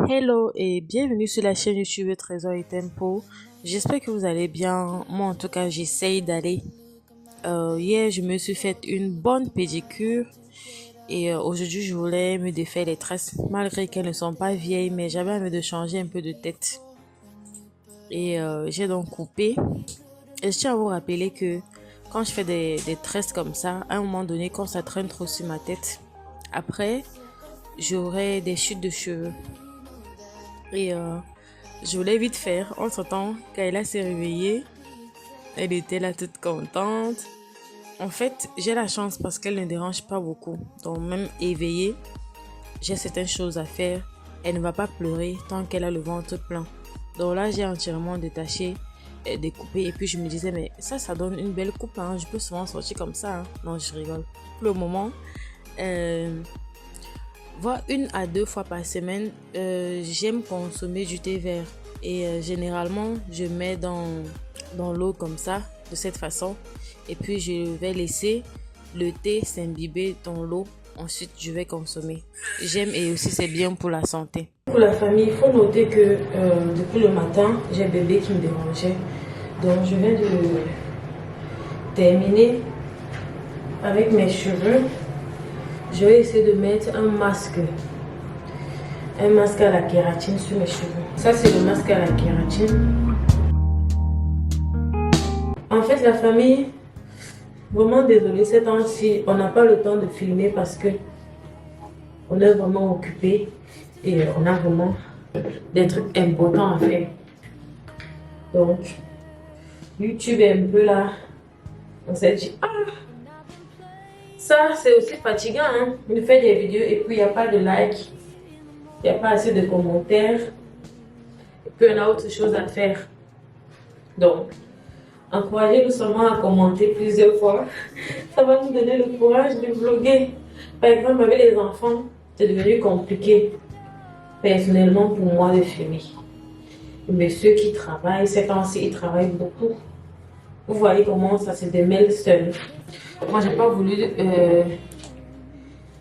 Hello et bienvenue sur la chaîne YouTube Trésor et Tempo. J'espère que vous allez bien. Moi en tout cas j'essaye d'aller. Hier je me suis fait une bonne pédicure et aujourd'hui je voulais me défaire les tresses malgré qu'elles ne sont pas vieilles, mais j'avais envie de changer un peu de tête. Et j'ai donc coupé. Et je tiens à vous rappeler que quand je fais des tresses comme ça, à un moment donné quand ça traîne trop sur ma tête, après j'aurai des chutes de cheveux. Et je voulais vite faire. Entre-temps, Kayla s'est réveillée. Elle était là toute contente. En fait, j'ai la chance parce qu'elle ne dérange pas beaucoup. Donc même éveillée, j'ai certaines choses à faire. Elle ne va pas pleurer tant qu'elle a le ventre plein. Donc là, j'ai entièrement détaché, découpé. Et puis je me disais, mais ça donne une belle coupe. Hein. Je peux souvent sortir comme ça. Hein. Non, je rigole. Pour le moment, euh, voire 1 à 2 fois par semaine, j'aime consommer du thé vert. Et généralement, je mets dans l'eau comme ça, de cette façon. Et puis, je vais laisser le thé s'imbiber dans l'eau. Ensuite, je vais consommer. J'aime et aussi c'est bien pour la santé. Pour la famille, il faut noter que depuis le matin, j'ai un bébé qui me dérangeait. Donc, je viens de terminer avec mes cheveux. Je vais essayer de mettre un masque à la kératine sur mes cheveux. Ça, c'est le masque à la kératine. En fait, la famille, vraiment désolée, ces temps-ci, on n'a pas le temps de filmer parce que on est vraiment occupé et on a vraiment des trucs importants à faire. Donc, YouTube est un peu là. On s'est dit, ah, ça, c'est aussi fatigant, hein, de faire des vidéos et puis il n'y a pas de like, il n'y a pas assez de commentaires. Et puis on a autre chose à faire. Donc, encouragez-nous seulement à commenter plusieurs fois. Ça va nous donner le courage de vlogger. Par exemple, avec les enfants, c'est devenu compliqué, personnellement, pour moi de filmer. Mais ceux qui travaillent, ces temps-ci, ils travaillent beaucoup. Vous voyez comment ça se démêle seul. Moi, j'ai pas voulu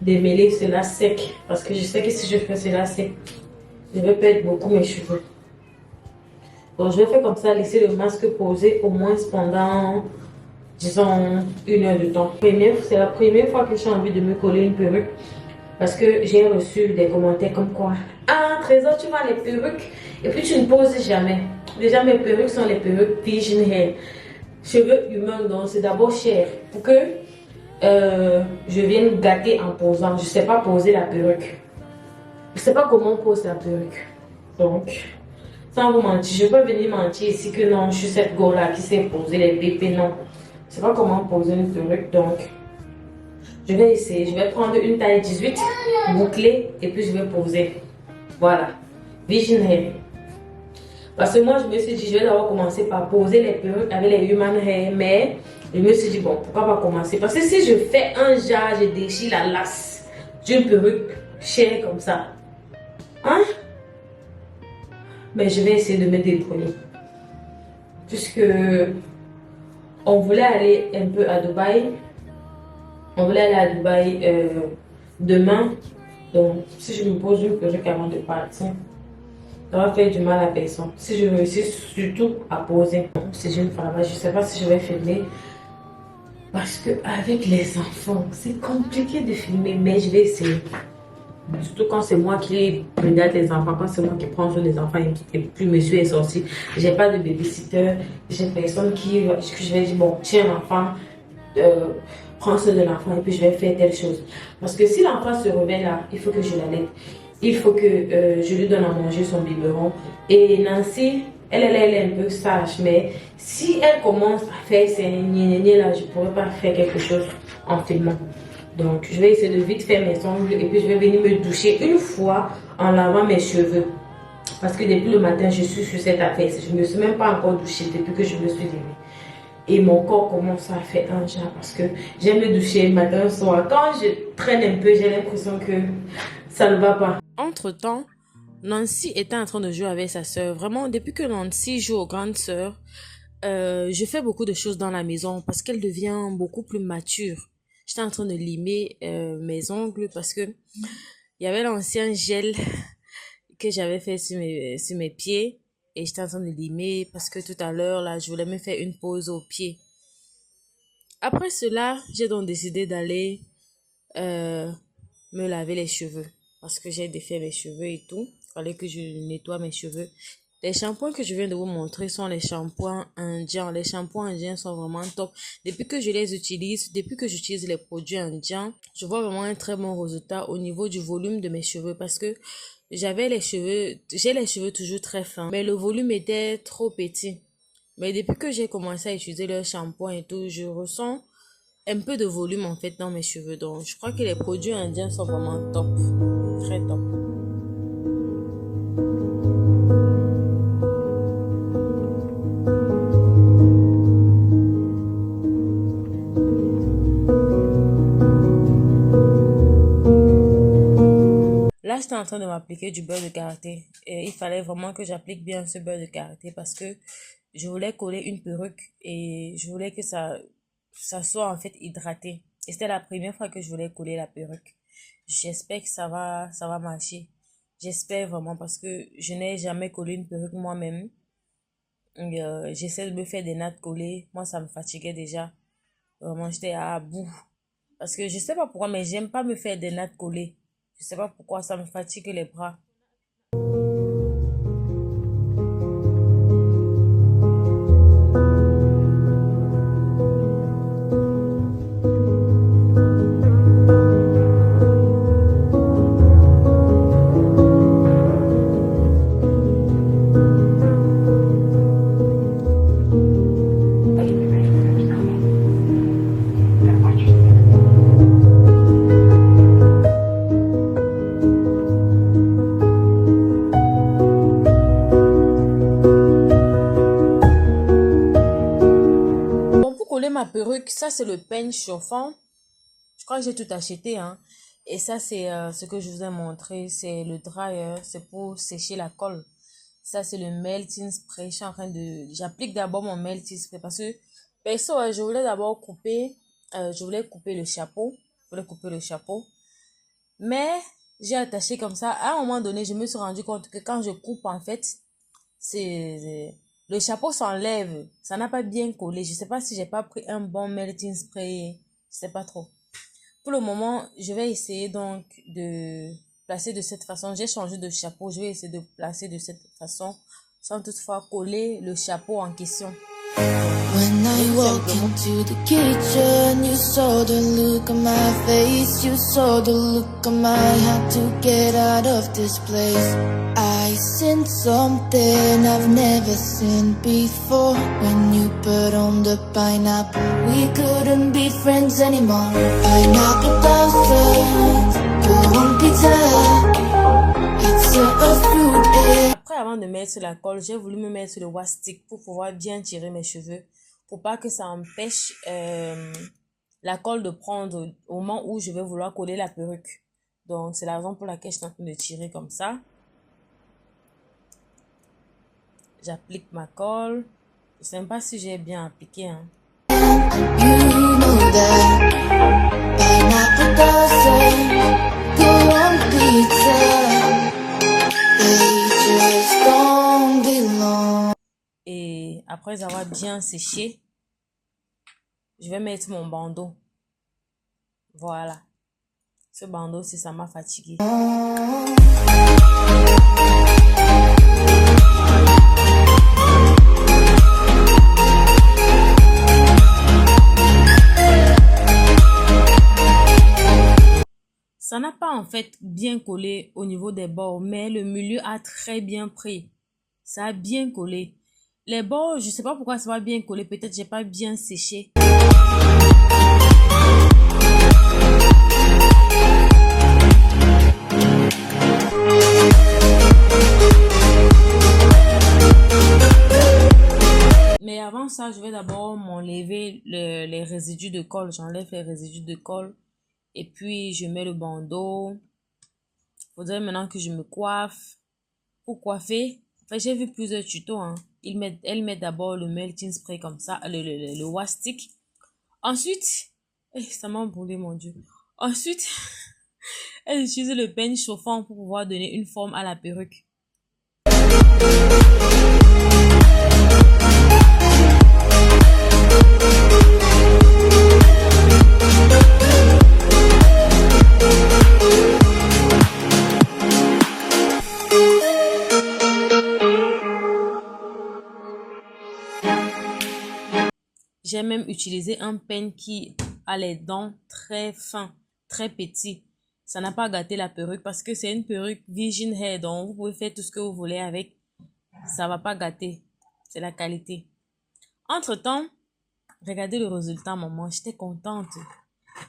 démêler cela sec. Parce que je sais que si je fais cela sec, je vais perdre beaucoup mes cheveux. Donc, je vais faire comme ça, laisser le masque posé au moins pendant, disons, 1 heure de temps. C'est la première fois que j'ai envie de me coller une perruque. Parce que j'ai reçu des commentaires comme quoi, ah, Trésor, tu vois les perruques et puis tu ne poses jamais. Déjà, mes perruques sont les perruques pigeon hair. Cheveux humains, donc c'est d'abord cher. Pour que je vienne gâter en posant. Je ne sais pas poser la perruque. Je ne sais pas comment on pose la perruque. Donc, sans vous mentir, je ne peux pas venir mentir ici que non, je suis cette go-là qui sait poser les pépés. Non, je ne sais pas comment poser une perruque. Donc, je vais essayer. Je vais prendre une taille 18 bouclée et puis je vais poser. Voilà. Virgin hair. Parce que moi, je me suis dit, je vais d'abord commencer par poser les perruques avec les human hair. Mais je me suis dit, bon, pourquoi pas commencer? Parce que si je fais un genre, je déchire la lasse d'une perruque chère comme ça. Hein? Mais je vais essayer de me débrouiller. Puisque on voulait aller un peu à Dubaï. On voulait aller à Dubaï demain. Donc, si je me pose une perruque avant de partir, ça va faire du mal à personne. Si je réussis surtout à poser, si je ne fais pas, je ne sais pas si je vais filmer. Parce que avec les enfants, c'est compliqué de filmer, mais je vais essayer. Surtout quand c'est moi qui regarde les enfants, quand c'est moi qui prends soin des enfants et puis monsieur est sorti. J'ai pas de babysitter, j'ai personne que je vais dire, bon, tiens l'enfant, prends soin de l'enfant et puis je vais faire telle chose. Parce que si l'enfant se réveille là, il faut que je l'aide. Il faut que je lui donne à manger son biberon. Et Nancy, elle est un peu sage, mais si elle commence à faire ces gné là, je ne pourrais pas faire quelque chose en filmant. Donc, je vais essayer de vite faire mes ongles et puis je vais venir me doucher une fois en lavant mes cheveux. Parce que depuis le matin, je suis sur cette affaire. Je ne me suis même pas encore douchée depuis que je me suis levée. Et mon corps commence à faire un genre parce que j'aime me doucher matin, soir. Quand je traîne un peu, j'ai l'impression que ça ne va pas. Entre-temps, Nancy était en train de jouer avec sa sœur. Vraiment, depuis que Nancy joue aux grandes sœurs, je fais beaucoup de choses dans la maison parce qu'elle devient beaucoup plus mature. J'étais en train de limer mes ongles parce que il y avait l'ancien gel que j'avais fait sur mes pieds et j'étais en train de limer parce que tout à l'heure, là, je voulais me faire une pause aux pieds. Après cela, j'ai donc décidé d'aller euh, me laver les cheveux parce que j'ai défait mes cheveux et tout. Il fallait que je nettoie mes cheveux. Les shampoings que je viens de vous montrer sont les shampoings indiens. Les shampoings indiens sont vraiment top. Depuis que je les utilise, depuis que j'utilise les produits indiens, je vois vraiment un très bon résultat au niveau du volume de mes cheveux parce que j'ai les cheveux toujours très fins, mais le volume était trop petit. Mais depuis que j'ai commencé à utiliser le shampoing et tout, je ressens un peu de volume en fait dans mes cheveux. Donc, je crois que les produits indiens sont vraiment top. Très top. Là, j'étais en train de m'appliquer du beurre de karité. Et il fallait vraiment que j'applique bien ce beurre de karité parce que je voulais coller une perruque et je voulais que ça soit en fait hydraté. Et c'était la première fois que je voulais coller la perruque. J'espère que ça va marcher. J'espère vraiment parce que je n'ai jamais collé une perruque moi-même. J'essaie de me faire des nattes collées. Moi, ça me fatiguait déjà. Vraiment, j'étais à bout. Parce que je sais pas pourquoi, mais j'aime pas me faire des nattes collées. Je sais pas pourquoi, ça me fatigue les bras. Bon, pour coller ma perruque, ça c'est le peigne chauffant. Je crois que j'ai tout acheté, hein. Et ça, c'est ce que je vous ai montré. C'est le dryer. C'est pour sécher la colle. Ça, c'est le melting spray. Je suis en train de... J'applique d'abord mon melting spray parce que, perso, je voulais d'abord couper... je voulais couper le chapeau. Je voulais couper le chapeau. Mais, j'ai attaché comme ça. À un moment donné, je me suis rendu compte que quand je coupe, en fait, le chapeau s'enlève. Ça n'a pas bien collé. Je sais pas si j'ai pas pris un bon melting spray. Je sais pas trop. Pour le moment, je vais essayer donc de placer de cette façon. J'ai changé de chapeau. Je vais essayer de placer de cette façon sans toutefois coller le chapeau en question. When I walk into the kitchen, you saw the look on my face. You saw the look on my had to get out of this place. I seen something I've never seen before. When you put on the pineapple, we couldn't be friends anymore. Pineapple blossoms, go on pizza. It's a fruit. Après, avant de mettre la colle, j'ai voulu me mettre le wastic pour pouvoir bien tirer mes cheveux. Pour pas que ça empêche la colle de prendre au moment où je vais vouloir coller la perruque. Donc, c'est la raison pour laquelle je suis en train de tirer comme ça. J'applique ma colle. Je sais même pas si j'ai bien appliqué, hein. You know that pineapple doesn't go on pizza. They just don't belong. Et après avoir bien séché, je vais mettre mon bandeau. Voilà. Ce bandeau, si ça m'a fatigué. Ça n'a pas en fait bien collé au niveau des bords, mais le milieu a très bien pris. Ça a bien collé. Les bords, je sais pas pourquoi ça va bien collé. Peut-être j'ai pas bien séché. Mais avant ça, je vais d'abord m'enlever les résidus de colle. J'enlève les résidus de colle. Et puis, je mets le bandeau. Faudrait maintenant que je me coiffe. Pour coiffer, enfin, j'ai vu plusieurs tutos, hein. Elle met d'abord le melting spray comme ça, le wastic. Ensuite, ça m'a brûlé, mon Dieu. Ensuite, elle utilise le peigne chauffant pour pouvoir donner une forme à la perruque. J'ai même utilisé un peigne qui a les dents très fins, très petits. Ça n'a pas gâté la perruque parce que c'est une perruque Virgin Hair, donc vous pouvez faire tout ce que vous voulez avec. Ça va pas gâter. C'est la qualité. Entre-temps, regardez le résultat, maman. J'étais contente.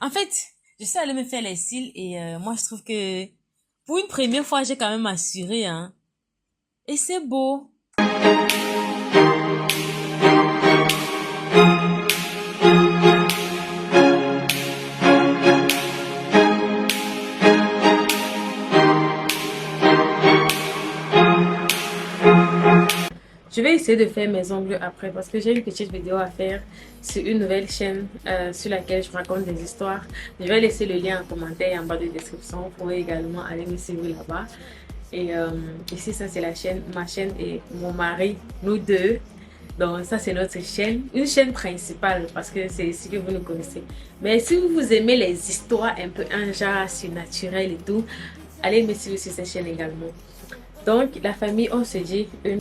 En fait, je suis allée me faire les cils et moi, je trouve que pour une première fois, j'ai quand même assuré, hein. Et c'est beau. Je vais essayer de faire mes ongles après parce que j'ai une petite vidéo à faire sur une nouvelle chaîne sur laquelle je raconte des histoires. Je vais laisser le lien en commentaire en bas de description. Vous pouvez également aller me suivre là-bas. Et ici, ça c'est la chaîne, ma chaîne et mon mari, nous deux. Donc ça c'est notre chaîne, une chaîne principale parce que c'est ici que vous nous connaissez. Mais si vous aimez les histoires un peu un genre surnaturel et tout, allez me suivre sur cette chaîne également. Donc la famille, on se dit une